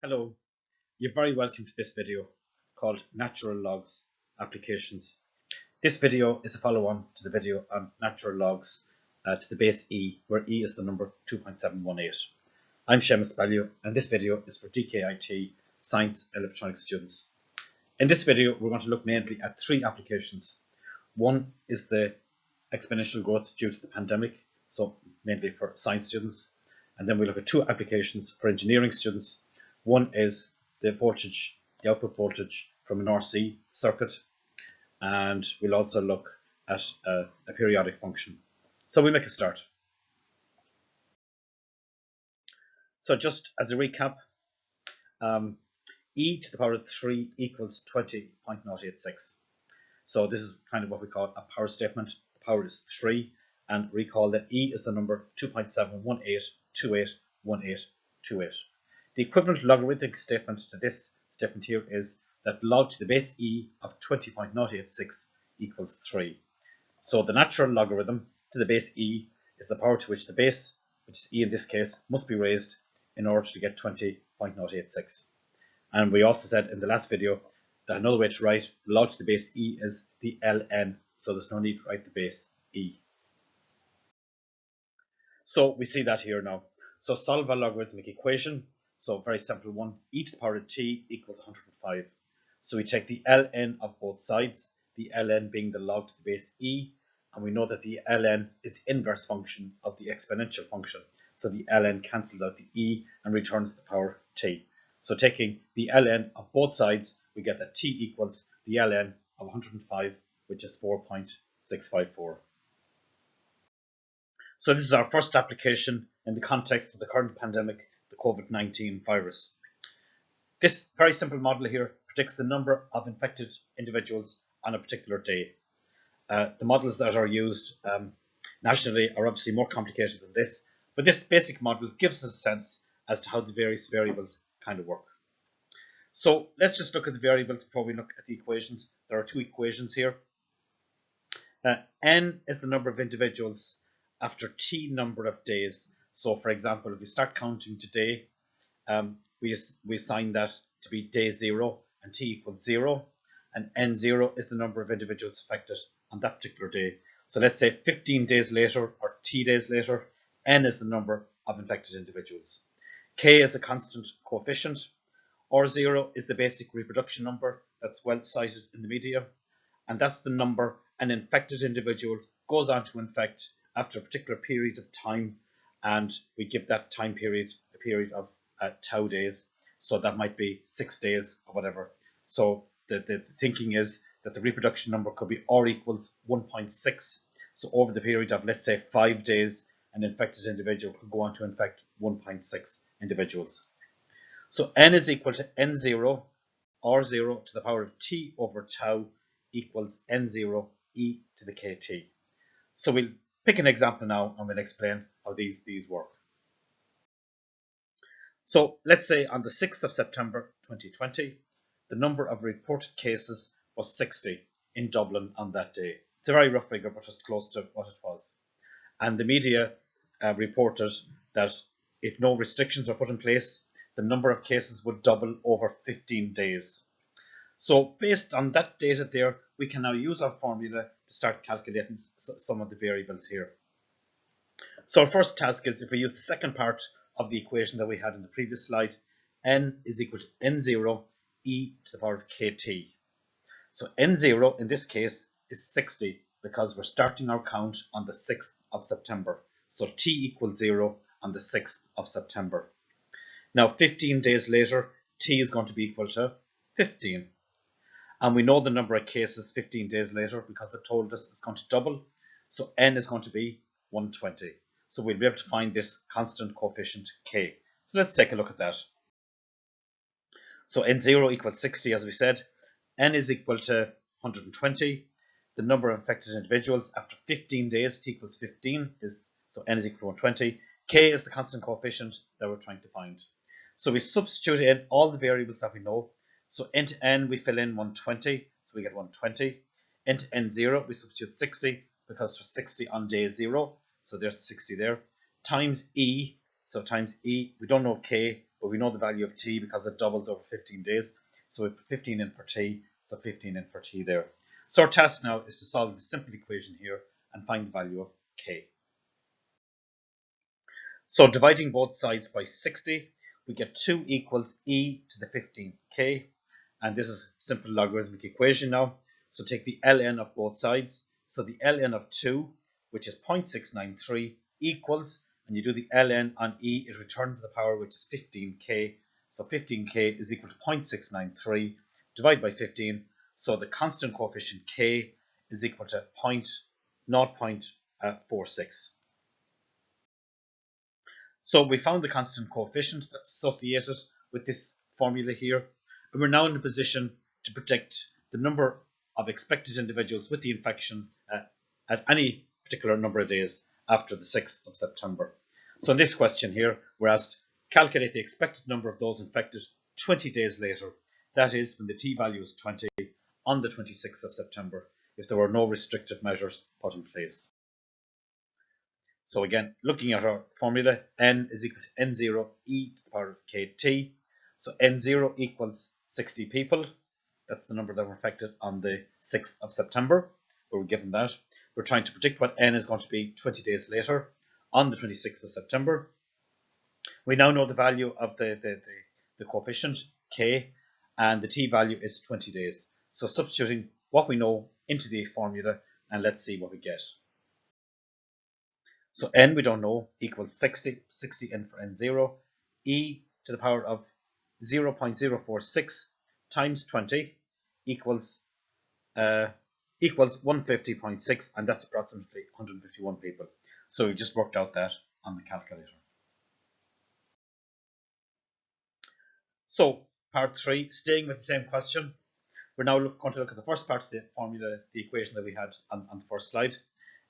Hello, you're very welcome to this video called Natural Logs Applications. This video is a follow-on to the video on natural logs to the base e, where e is the number 2.718. I'm Seamus Ballieu, and this video is for DKIT Science and Electronics students. In this video, we're going to look mainly at three applications. One is the exponential growth due to the pandemic, so mainly for science students. And then we look at two applications for engineering students. One is the voltage, the output voltage from an RC circuit, and we'll also look at a periodic function. So we'll make a start. So just as a recap, e to the power of 3 equals 20.086. So this is kind of what we call a power statement. The power is 3, and recall that e is the number 2.718281828. The equivalent logarithmic statement to this statement here is that log to the base e of 20.086 equals 3. So the natural logarithm to the base e is the power to which the base, which is e in this case, must be raised in order to get 20.086. And we also said in the last video that another way to write log to the base e is the ln, so there's no need to write the base e. So we see that here now. So solve a logarithmic equation. So very simple one, e to the power of t equals 105. So we take the ln of both sides, the ln being the log to the base e, and we know that the ln is the inverse function of the exponential function. So the ln cancels out the e and returns the power t. So taking the ln of both sides, we get that t equals the ln of 105, which is 4.654. So this is our first application in the context of the current pandemic, the COVID-19 virus. This very simple model here predicts the number of infected individuals on a particular day. The models that are used nationally are obviously more complicated than this, but this basic model gives us a sense as to how the various variables kind of work. So let's just look at the variables before we look at the equations. There are two equations here. N is the number of individuals after t number of days. So for example, if we start counting today, we assign that to be day 0 and t equals 0, and n0 is the number of individuals affected on that particular day. So let's say 15 days later or t days later, n is the number of infected individuals. K is a constant coefficient. R0 is the basic reproduction number that's well cited in the media, and that's the number an infected individual goes on to infect after a particular period of time, and we give that time period a period of tau days, so that might be 6 days or whatever. So the thinking is that the reproduction number could be R equals 1.6. So over the period of, let's say, 5 days, an infected individual could go on to infect 1.6 individuals. So n is equal to n0, r0 to the power of t over tau equals n0 e to the kt. So we'll pick an example now and we'll explain how these work. So let's say on the 6th of September 2020, the number of reported cases was 60 in Dublin on that day. It's a very rough figure, but just close to what it was. And the media reported that if no restrictions were put in place, the number of cases would double over 15 days. So based on that data there, we can now use our formula to start calculating some of the variables here. So our first task is, if we use the second part of the equation that we had in the previous slide, n is equal to n0 e to the power of kt. So n0 in this case is 60 because we're starting our count on the 6th of September. So t equals 0 on the 6th of September. Now 15 days later, t is going to be equal to 15. And we know the number of cases 15 days later because it told us it's going to double. So n is going to be 120. So we'll be able to find this constant coefficient k. So let's take a look at that. So n0 equals 60, as we said. N is equal to 120. The number of infected individuals after 15 days, t equals 15, so n is equal to 120. K is the constant coefficient that we're trying to find. So we substitute in all the variables that we know. So into n we fill in 120, so we get 120. Into n0 we substitute 60 because there's 60 on day 0, so there's 60 there. Times e, so times e, we don't know k, but we know the value of t because it doubles over 15 days. So we put 15 in for t, so 15 in for t there. So our task now is to solve the simple equation here and find the value of k. So dividing both sides by 60, we get 2 equals e to the 15k, and this is a simple logarithmic equation now. So take the ln of both sides. So the ln of 2, which is 0.693, equals, and you do the ln on e, it returns the power, which is 15k. So 15k is equal to 0.693 divided by 15. So the constant coefficient k is equal to 0.46. So we found the constant coefficient that's associated with this formula here, and we're now in a position to predict the number of expected individuals with the infection at any particular number of days after the 6th of September. So in this question here, we're asked calculate the expected number of those infected 20 days later, that is when the t-value is 20 on the 26th of September, if there were no restrictive measures put in place. So again, looking at our formula, n is equal to n0 e to the power of kt. So n0 equals 60 people. That's the number that were affected on the 6th of September. We were given that. We're trying to predict what n is going to be 20 days later on the 26th of September. We now know the value of the coefficient k, and the t-value is 20 days. So substituting what we know into the formula, and let's see what we get. So n we don't know equals 60, 60 in for n0, e to the power of 0.046 times 20 equals 150.6, and that's approximately 151 people. So we just worked out that on the calculator. So part 3, staying with the same question, we're now going to look at the first part of the formula, the equation that we had on the first slide.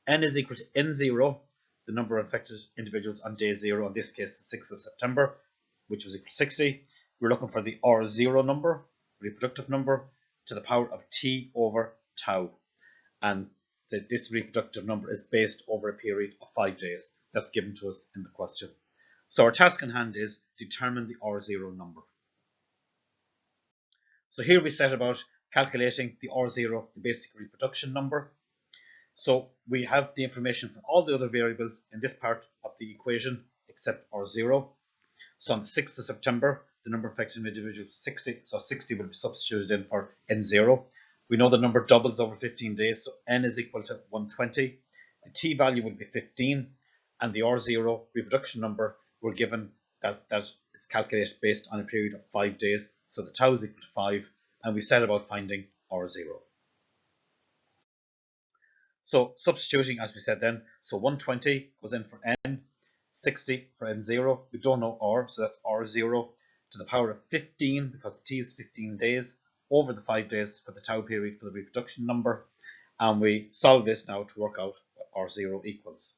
N is equal to n0, the number of infected individuals on day 0, in this case the 6th of September, which was equal to 60. We're looking for the R0 number, reproductive number, to the power of t over tau. And this reproductive number is based over a period of 5 days. That's given to us in the question. So our task in hand is determine the R0 number. So here we set about calculating the R0, the basic reproduction number. So we have the information for all the other variables in this part of the equation except R0. So on the 6th of September, the number of affected individuals is 60, so 60 will be substituted in for N0. We know the number doubles over 15 days, so N is equal to 120. The T value will be 15, and the R0 reproduction number we're given that it's calculated based on a period of 5 days, so the tau is equal to 5, and we set about finding R0. So substituting, as we said then, so 120 goes in for N, 60 for N0, we don't know R, so that's R0 to the power of 15, because the T is 15 days, over the 5 days for the tau period for the reproduction number, and we solve this now to work out what R0 equals.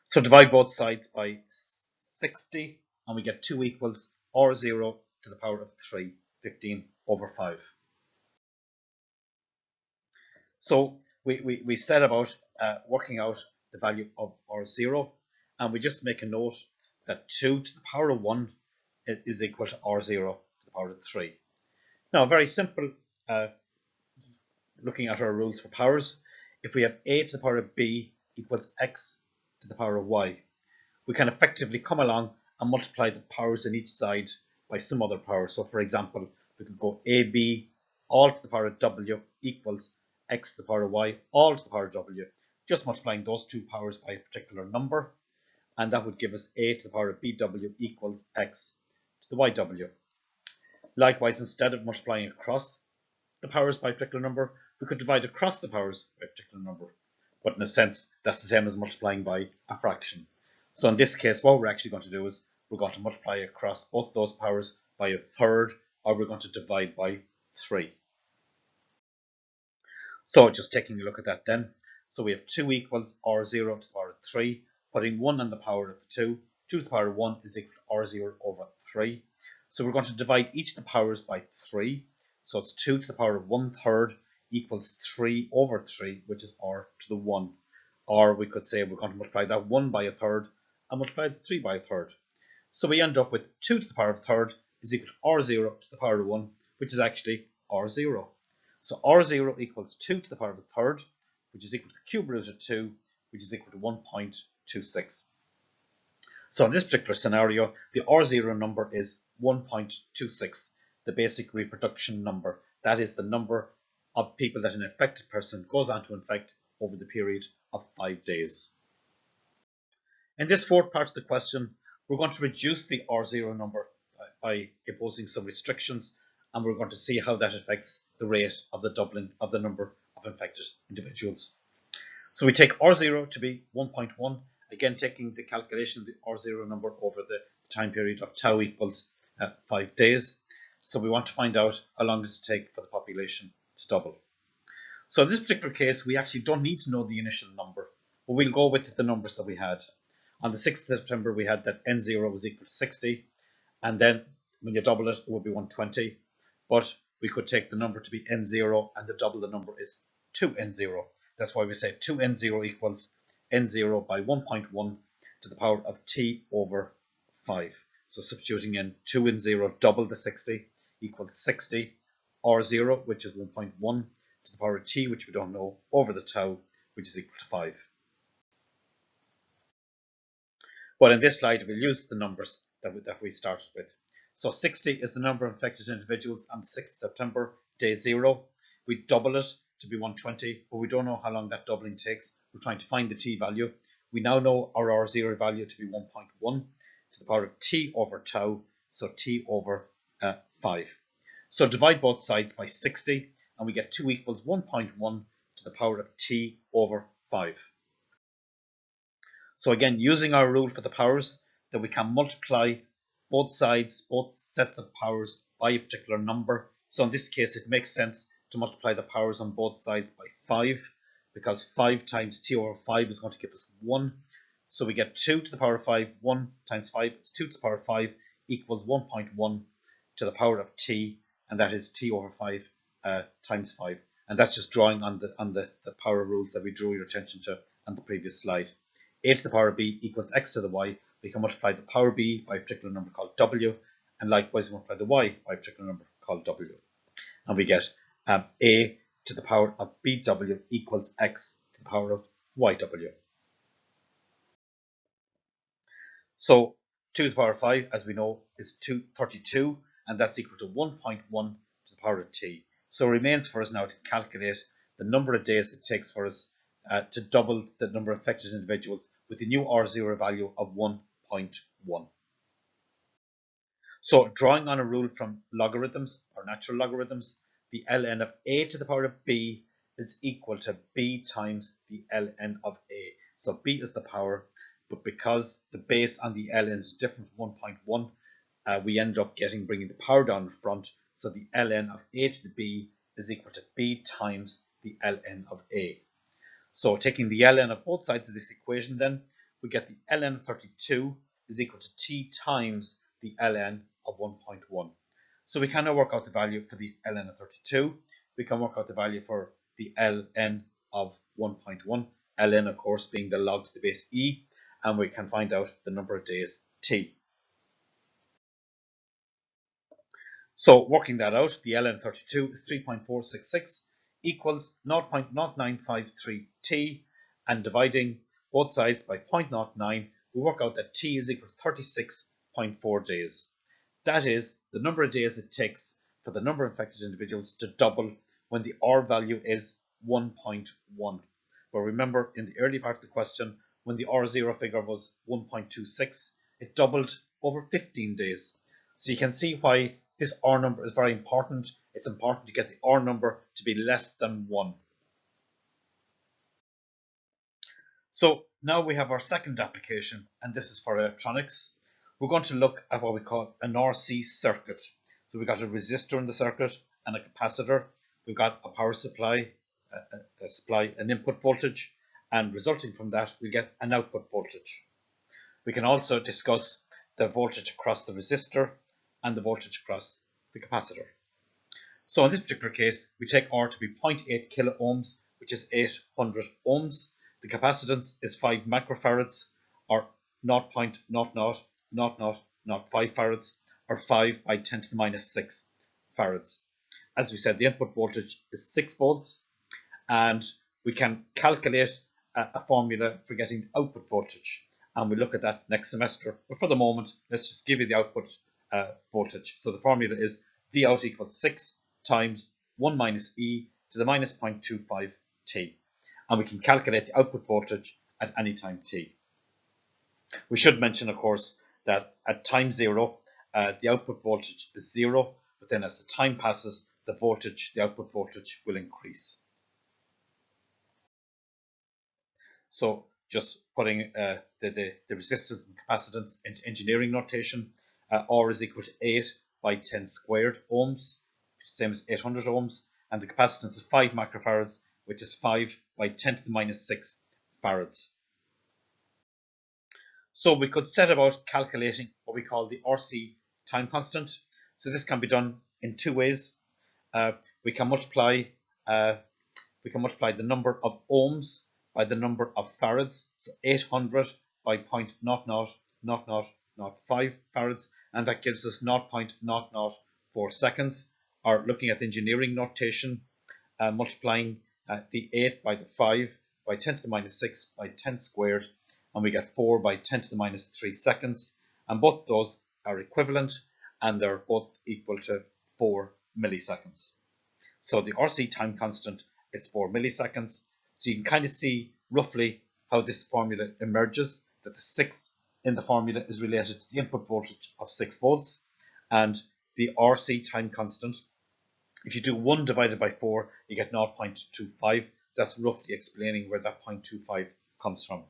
So divide both sides by 60, and we get 2 equals R0 to the power of 3, 15 over 5. So we set about working out the value of R0, and we just make a note that 2 to the power of 1 is equal to R0 to the power of 3. Now, very simple, looking at our rules for powers, if we have a to the power of b equals x to the power of y, we can effectively come along and multiply the powers on each side by some other power. So for example, we could go ab all to the power of w equals x to the power of y all to the power of w, just multiplying those two powers by a particular number, and that would give us a to the power of bw equals x to the yw. Likewise, instead of multiplying across the powers by a particular number, we could divide across the powers by a particular number, but in a sense that's the same as multiplying by a fraction. So in this case, what we're actually going to do is we're going to multiply across both those powers by a third, or we're going to divide by 3. So just taking a look at that then. So we have 2 equals R0 to the power of 3, putting 1 on the power of the 2. 2 to the power of 1 is equal to R0 over 3. So we're going to divide each of the powers by 3. So it's 2 to the power of 1/3 equals 3 over 3, which is R to the 1. Or we could say we're going to multiply that 1 by a third and multiply the 3 by a third. So we end up with 2 to the power of third is equal to R0 to the power of 1, which is actually R0. So R0 equals 2 to the power of a third, which is equal to the cube root of 2, which is equal to 1.26. So in this particular scenario, the R0 number is 1.26, the basic reproduction number. That is the number of people that an infected person goes on to infect over the period of 5 days. In this fourth part of the question, we're going to reduce the R0 number by imposing some restrictions, and we're going to see how that affects the rate of the doubling of the number of infected individuals. So we take R0 to be 1.1, again taking the calculation of the R0 number over the time period of tau equals 5 days. So we want to find out how long does it take for the population to double. So in this particular case, we actually don't need to know the initial number, but we'll go with the numbers that we had. On the 6th of September, we had that N0 was equal to 60, and then when you double it, it would be 120. But we could take the number to be N0, and the double the number is 2N0. That's why we say 2N0 equals N0 by 1.1 to the power of T over 5. So substituting in 2N0 double the 60 equals 60 R0, which is 1.1 to the power of T, which we don't know, over the tau, which is equal to 5. But in this slide, we'll use the numbers that we started with. So 60 is the number of infected individuals on the 6th of September, day 0. We double it to be 120, but we don't know how long that doubling takes. We're trying to find the T value. We now know our R0 value to be 1.1 to the power of T over tau, so T over 5. So divide both sides by 60, and we get 2 equals 1.1 to the power of T over 5. So again, using our rule for the powers, that we can multiply both sides, both sets of powers by a particular number. So in this case, it makes sense to multiply the powers on both sides by 5, because 5 times T over 5 is going to give us 1. So we get 2 to the power of 5, 1 times 5 is 2 to the power of 5 equals 1.1 to the power of T, and that is T over 5 times 5. And that's just drawing on the power rules that we drew your attention to on the previous slide. A to the power of b equals x to the y. We can multiply the power b by a particular number called w, and likewise multiply the y by a particular number called w. And we get a to the power of bw equals x to the power of yw. So 2 to the power of 5, as we know, is 32, and that's equal to 1.1 to the power of t. So it remains for us now to calculate the number of days it takes for us to double the number of affected individuals with the new R0 value of 1.1. So drawing on a rule from logarithms or natural logarithms, the ln of a to the power of b is equal to b times the ln of a. So b is the power, but because the base on the ln is different from 1.1, we end up bringing the power down in front. So the ln of a to the b is equal to b times the ln of a. So taking the ln of both sides of this equation, then we get the ln of 32 is equal to t times the ln of 1.1. So we can now work out the value for the ln of 32. We can work out the value for the ln of 1.1. ln, of course, being the log to the base e, and we can find out the number of days t. So working that out, the ln of 32 is 3.466. Equals 0.0953 t, and dividing both sides by 0.09, we work out that t is equal to 36.4 days. That is the number of days it takes for the number of infected individuals to double when the R value is 1.1. But remember, in the early part of the question, when the R0 figure was 1.26, it doubled over 15 days. So you can see why this R number is very important. It's important to get the R number to be less than 1. So now we have our second application, and this is for electronics. We're going to look at what we call an RC circuit. So we've got a resistor in the circuit and a capacitor. We've got a power supply, an input voltage, and resulting from that, we get an output voltage. We can also discuss the voltage across the resistor and the voltage across the capacitor. So in this particular case, we take R to be 0.8 kilo ohms, which is 800 ohms. The capacitance is 5 microfarads, or 0.00000 0.05 farads, or 5 by 10 to the minus 6 farads. As we said, the input voltage is 6 volts, and we can calculate a formula for getting the output voltage, and we'll look at that next semester. But for the moment, let's just give you the output voltage. So the formula is V out equals 6 times 1 minus e to the minus 0.25 t, and we can calculate the output voltage at any time t. We should mention, of course, that at time 0, the output voltage is 0, but then as the time passes, the output voltage will increase. So just putting the resistance and capacitance into engineering notation, R is equal to 8 by 10 squared ohms, same as 800 ohms, and the capacitance is 5 microfarads, which is 5 by 10 to the minus 6 farads. So we could set about calculating what we call the RC time constant. So this can be done in two ways. We can multiply the number of ohms by the number of farads. So 800 by 0.00005 farads, and that gives us 0.004 seconds. Or looking at the engineering notation, multiplying the 8 by the 5 by 10 to the minus 6 by 10 squared, and we get 4 by 10 to the minus 3 seconds, and both those are equivalent, and they're both equal to 4 milliseconds. So the RC time constant is 4 milliseconds. So you can kind of see roughly how this formula emerges, that the 6 in the formula is related to the input voltage of 6 volts, and the RC time constant, if you do 1 divided by 4, you get 0.25. That's roughly explaining where that 0.25 comes from.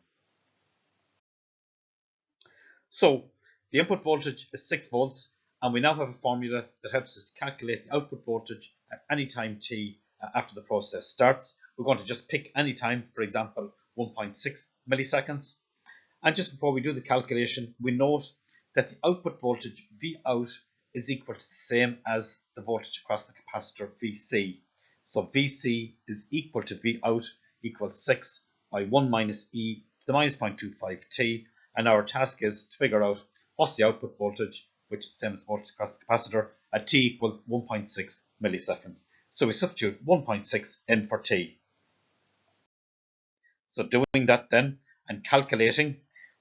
So the input voltage is 6 volts, and we now have a formula that helps us to calculate the output voltage at any time t after the process starts. We're going to just pick any time, for example, 1.6 milliseconds. And just before we do the calculation, we note that the output voltage V out is equal to the same as the voltage across the capacitor Vc. So Vc is equal to V out equals 6 by 1 minus e to the minus 0.25 t. And our task is to figure out what's the output voltage, which is the same as voltage across the capacitor, at t equals 1.6 milliseconds. So we substitute 1.6 in for t. So doing that then and calculating,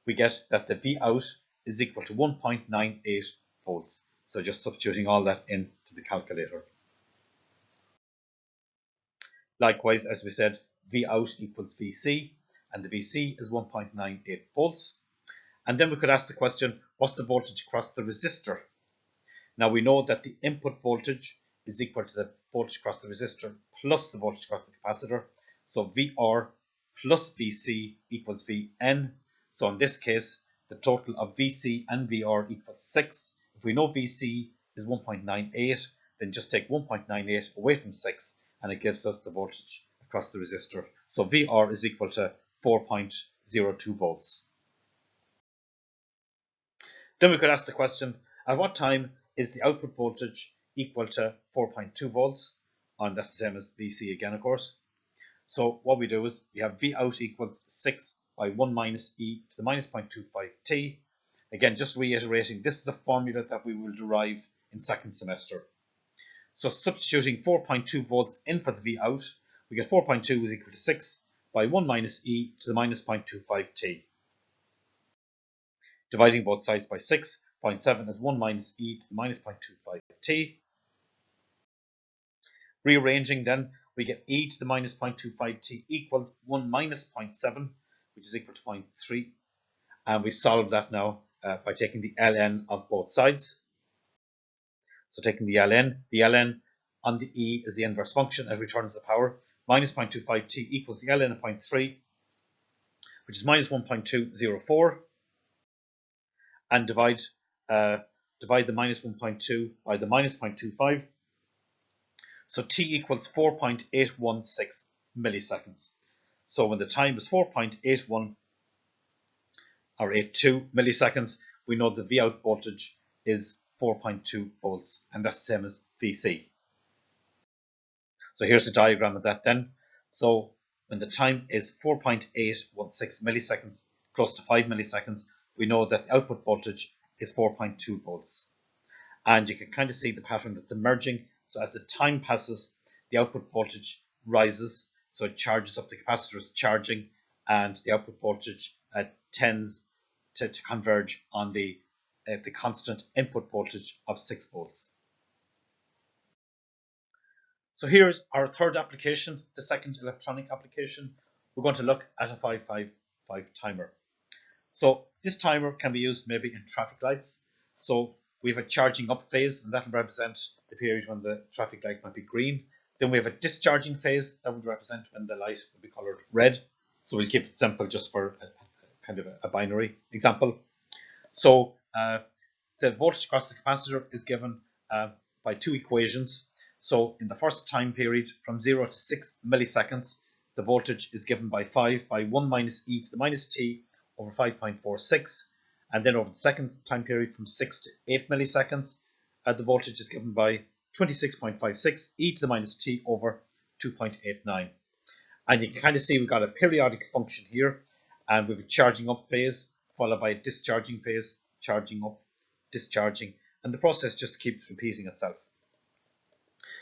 we get that the V out is equal to 1.98 volts. So just substituting all that into the calculator. Likewise, as we said, V out equals Vc, and the Vc is 1.98 volts. And then we could ask the question, what's the voltage across the resistor? Now we know that the input voltage is equal to the voltage across the resistor plus the voltage across the capacitor. So VR plus Vc equals Vn. So in this case, the total of Vc and VR equals 6. If we know Vc is 1.98, then just take 1.98 away from 6, and it gives us the voltage across the resistor. So VR is equal to 4.02 volts. Then we could ask the question, at what time is the output voltage equal to 4.2 volts? And that's the same as Vc again, of course. So what we do is we have V out equals 6 by 1 minus e to the minus 0.25 t. Again, just reiterating, this is the formula that we will derive in second semester. So substituting 4.2 volts in for the V out, we get 4.2 is equal to 6 by 1 minus e to the minus 0.25 t. Dividing both sides by 6, 0.7 is 1 minus e to the minus 0.25 t. Rearranging then, we get e to the minus 0.25 t equals 1 minus 0.7, which is equal to 0.3. And we solve that now by taking the ln of both sides. So taking the ln on the e is the inverse function as returns the power. Minus 0.25 t equals the ln of 0.3, which is minus 1.204. And divide the minus 1.2 by the minus 0.25. So t equals 4.816 milliseconds. So when the time is 4.81 or 82 milliseconds, we know the V out voltage is 4.2 volts, and that's the same as Vc. So here's the diagram of that then. So when the time is 4.816 milliseconds, close to 5 milliseconds, we know that the output voltage is 4.2 volts. And you can kind of see the pattern that's emerging. So as the time passes, the output voltage rises. So it charges up, the capacitor is charging, and the output voltage tends to converge on the constant input voltage of 6 volts. So here's our third application, the second electronic application. We're going to look at a 555 timer. So this timer can be used maybe in traffic lights. So we have a charging up phase, and that will represent the period when the traffic light might be green. Then we have a discharging phase that would represent when the light will be colored red. So we'll keep it simple just for kind of a binary example. So the voltage across the capacitor is given by two equations. So in the first time period, from 0 to 6 milliseconds, the voltage is given by 5 by 1 minus e to the minus t over 5.46. And then over the second time period, from 6 to 8 milliseconds, the voltage is given by 26.56 e to the minus t over 2.89. And you can kind of see we've got a periodic function here, and we have a charging up phase followed by a discharging phase, charging up, discharging, and the process just keeps repeating itself.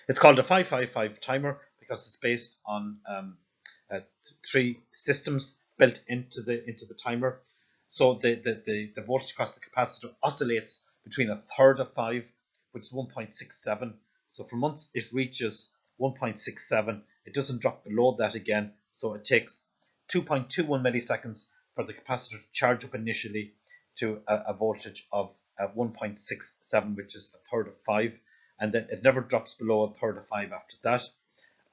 It's called a 555 timer because it's based on three systems built into the timer. So the voltage across the capacitor oscillates between a third of 5, which is 1.67. So for once it reaches 1.67, it doesn't drop below that again. So it takes 2.21 milliseconds for the capacitor to charge up initially to a voltage of 1.67, which is a third of 5, and then it never drops below a third of 5 after that,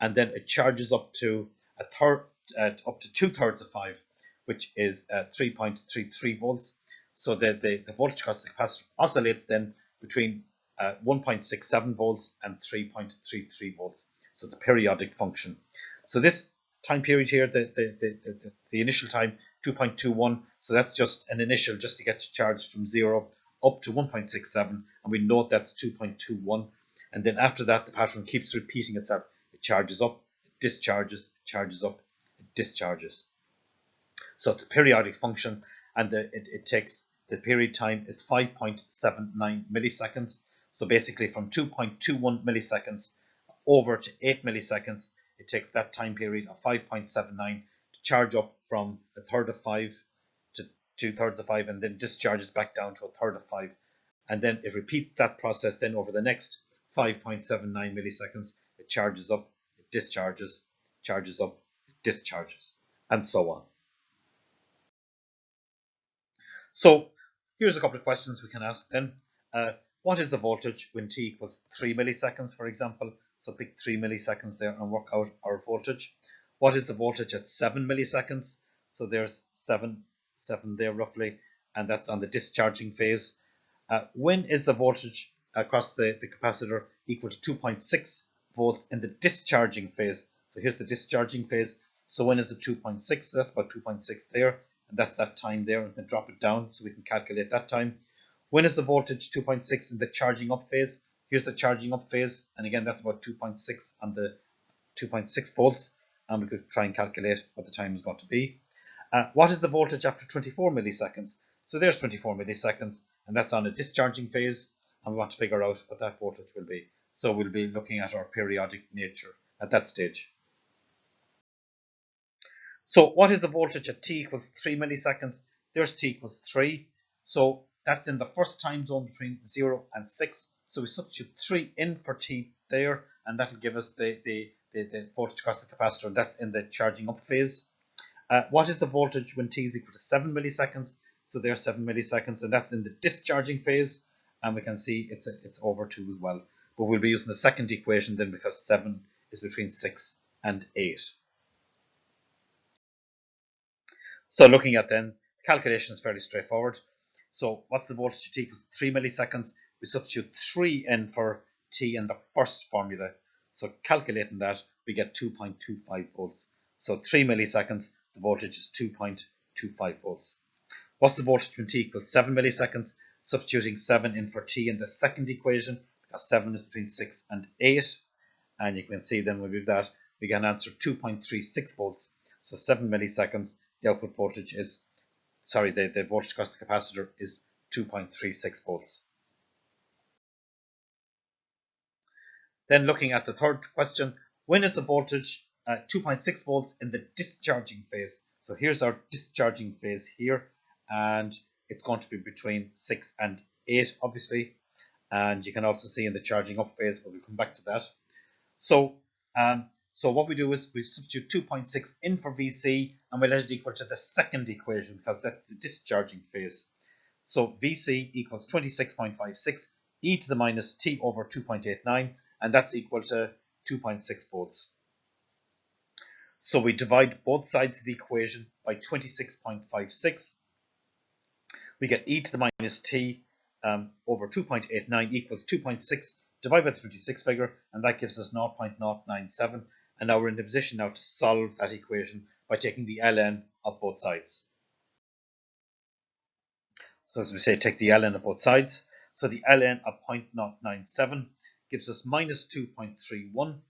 and then it charges up to a third, up to 2/3 of 5, which is 3.33 volts. So the voltage across the capacitor oscillates then between 1.67 volts and 3.33 volts. So the periodic function. So this time period here, the initial time 2.21. So that's just an initial, just to get you charged from 0 up to 1.67, and we note that's 2.21. And then after that, the pattern keeps repeating itself. It charges up, it discharges, it charges up, it discharges. So it's a periodic function, and it takes, the period time is 5.79 milliseconds. So basically from 2.21 milliseconds over to 8 milliseconds, it takes that time period of 5.79 to charge up from a third of 5 to 2/3 of 5, and then discharges back down to a third of 5. And then it repeats that process then over the next 5.79 milliseconds. It charges up, it discharges, charges up, it discharges, and so on. So here's a couple of questions we can ask then. What is the voltage when t equals 3 milliseconds, for example? So pick 3 milliseconds there and work out our voltage. What is the voltage at 7 milliseconds? So there's 7 there roughly, and that's on the discharging phase. When is the voltage across the capacitor equal to 2.6 volts in the discharging phase? So here's the discharging phase. So when is it 2.6? That's about 2.6 there, and that's that time there, and then drop it down so we can calculate that time. When is the voltage 2.6 in the charging up phase? Here's the charging up phase, and again that's about 2.6 on the 2.6 volts, and we could try and calculate what the time is going to be. What is the voltage after 24 milliseconds? So there's 24 milliseconds, and that's on a discharging phase, and we want to figure out what that voltage will be. So we'll be looking at our periodic nature at that stage. So what is the voltage at t equals 3 milliseconds? There's t equals 3. So that's in the first time zone between 0 and 6. So we substitute 3 in for t there, and that'll give us the voltage across the capacitor, and that's in the charging up phase. What is the voltage when t is equal to 7 milliseconds? So there's 7 milliseconds, and that's in the discharging phase, and we can see it's over 2 as well. But we'll be using the second equation then, because 7 is between 6 and 8. So looking at then, the calculation is fairly straightforward. So what's the voltage at t equals 3 milliseconds? We substitute 3 in for t in the first formula. So calculating that, we get 2.25 volts. So 3 milliseconds, the voltage is 2.25 volts. What's the voltage when t equals 7 milliseconds? Substituting 7 in for t in the second equation, because 7 is between 6 and 8. And you can see then when we do that, we get an answer 2.36 volts. So 7 milliseconds, the output voltage is, the voltage across the capacitor is 2.36 volts. Then looking at the third question, when is the voltage 2.6 volts in the discharging phase? So here's our discharging phase here, and it's going to be between 6 and 8, obviously. And you can also see in the charging up phase, but we'll come back to that. So what we do is we substitute 2.6 in for VC, and we let it equal to the second equation, because that's the discharging phase. So VC equals 26.56 e to the minus t over 2.89, and that's equal to 2.6 volts. So we divide both sides of the equation by 26.56. We get e to the minus t over 2.89 equals 2.6 divided by the 26 figure, and that gives us 0.097. And now we're in the position now to solve that equation by taking the ln of both sides. So as we say, take the ln of both sides. So the ln of 0.097 gives us minus 2.31,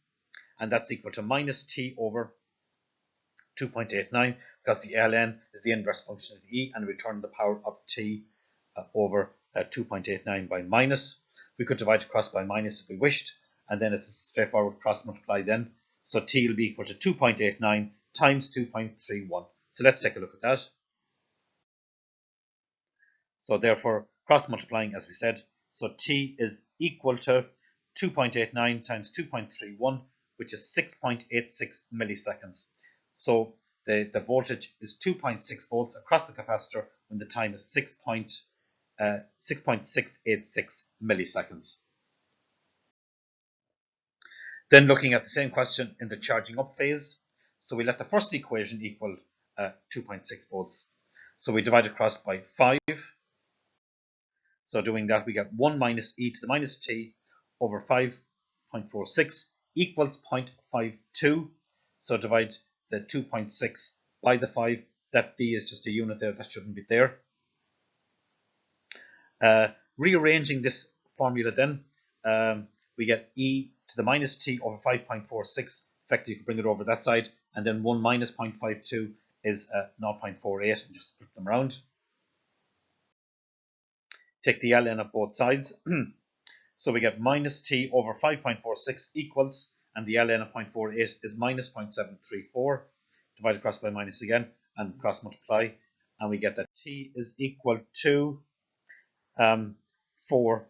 and that's equal to minus t over 2.89, because the ln is the inverse function of the e, and we return the power of t over 2.89 by minus. We could divide across by minus if we wished, and then it's a straightforward cross multiply then. So t will be equal to 2.89 times 2.31. So let's take a look at that. So therefore, cross multiplying, as we said, so t is equal to 2.89 times 2.31, which is 6.86 milliseconds. So the voltage is 2.6 volts across the capacitor when the time is 6.686 milliseconds. Then looking at the same question in the charging up phase, so we let the first equation equal 2.6 volts. So we divide across by 5. So doing that, we get 1 minus e to the minus t over 5.46 equals 0.52. So divide the 2.6 by the 5. That d is just a unit there, that shouldn't be there. Rearranging this formula then, we get e to the minus t over 5.46. Effectively, you can bring it over that side, and then 1 minus 0.52 is 0.48, and just flip them around. Take the ln of both sides. So we get minus t over 5.46 equals, and the ln of 0.48 is minus 0.734. Divide across by minus again, and cross multiply, and we get that t is equal to 4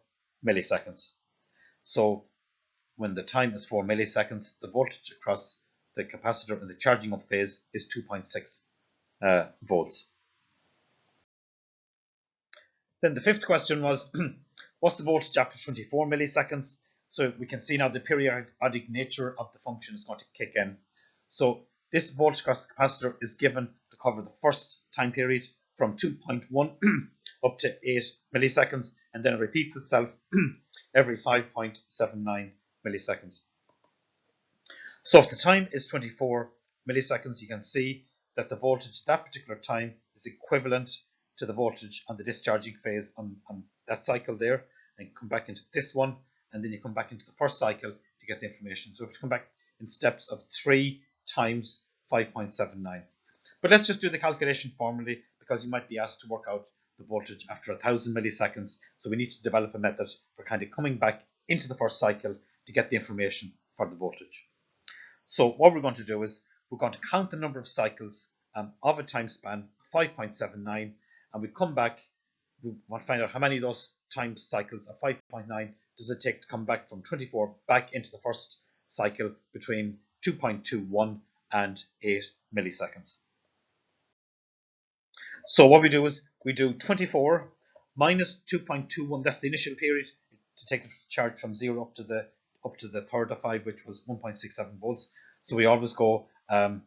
milliseconds. So when the time is 4 milliseconds, the voltage across the capacitor in the charging up phase is 2.6 volts. Then the fifth question was, what's the voltage after 24 milliseconds? So we can see now the periodic nature of the function is going to kick in. So this voltage across the capacitor is given to cover the first time period from 2.1 up to 8 milliseconds, and then it repeats itself every 5.79 milliseconds. So if the time is 24 milliseconds, you can see that the voltage at that particular time is equivalent to the voltage on the discharging phase on that cycle there, and come back into this one, and then you come back into the first cycle to get the information. So we have to come back in steps of 3 times 5.79. But let's just do the calculation formally, because you might be asked to work out the voltage after 1000 milliseconds. So we need to develop a method for kind of coming back into the first cycle to get the information for the voltage. So what we're going to do is we're going to count the number of cycles of a time span 5.79, and we come back. We want to find out how many of those time cycles of 5.9 does it take to come back from 24 back into the first cycle between 2.21 and 8 milliseconds. So what we do is we do 24 minus 2.21, that's the initial period, to take the charge from 0 up to the third of 5, which was 1.67 volts. So we always go the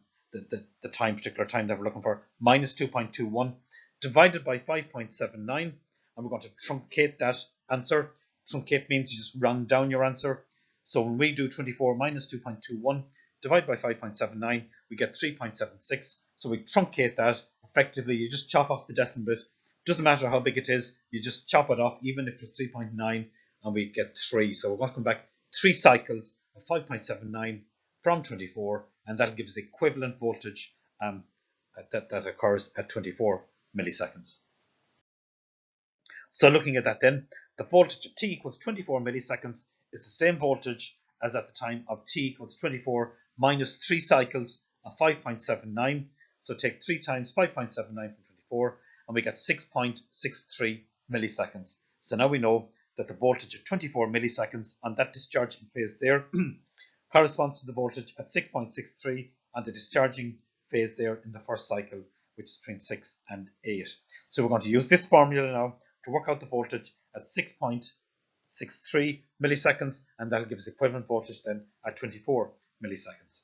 particular time that we're looking for, minus 2.21 divided by 5.79, and we're going to truncate that answer. Truncate means you just round down your answer. So when we do 24 minus 2.21 divided by 5.79, we get 3.76. So we truncate that. Effectively, you just chop off the decimal bit. Doesn't matter how big it is, you just chop it off, even if it's 3.9, and we get 3. So we're going to come back 3 cycles of 5.79 from 24, and that'll give us the equivalent voltage that occurs at 24 milliseconds. So looking at that then, the voltage at t equals 24 milliseconds is the same voltage as at the time of t equals 24 minus 3 cycles of 5.79. So take 3 times 5.79 from 24 and we get 6.63 milliseconds. So now we know that the voltage at 24 milliseconds on that discharging phase there corresponds to the voltage at 6.63 on the discharging phase there in the first cycle, which is between 6 and 8. So we're going to use this formula now to work out the voltage at 6.63 milliseconds, and that'll give us equivalent voltage then at 24 milliseconds.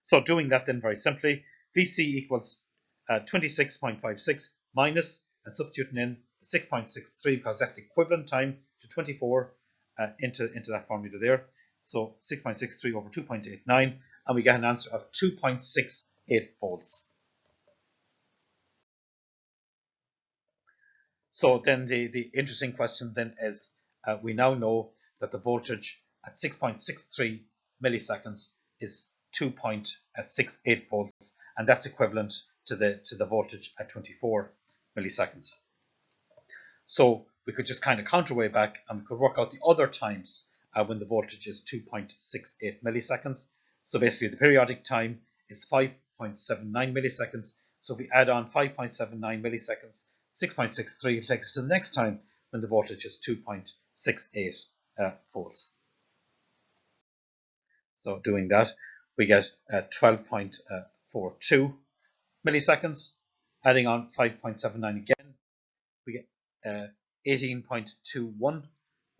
So doing that then very simply, VC equals 26.56 minus, and substituting in the 6.63 because that's the equivalent time to 24 into that formula there. So 6.63 over 2.89, and we get an answer of 2.68 volts. So then the interesting question then is, we now know that the voltage at 6.63 milliseconds is 2.68 volts, and that's equivalent to the voltage at 24 milliseconds. So we could just kind of counter way back and we could work out the other times when the voltage is 2.68 milliseconds. So basically the periodic time is 5.79 milliseconds. So if we add on 5.79 milliseconds, 6.63 will take us to the next time when the voltage is 2.68 volts. So doing that, we get 12.42 milliseconds. Adding on 5.79 again, we get 18.21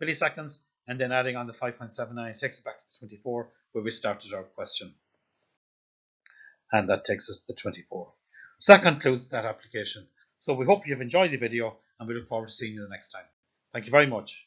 milliseconds, and then adding on the 5.79, it takes it back to the 24 where we started our question, and that takes us to the 24. So that concludes that application. So we hope you've enjoyed the video, and we look forward to seeing you the next time. Thank you very much.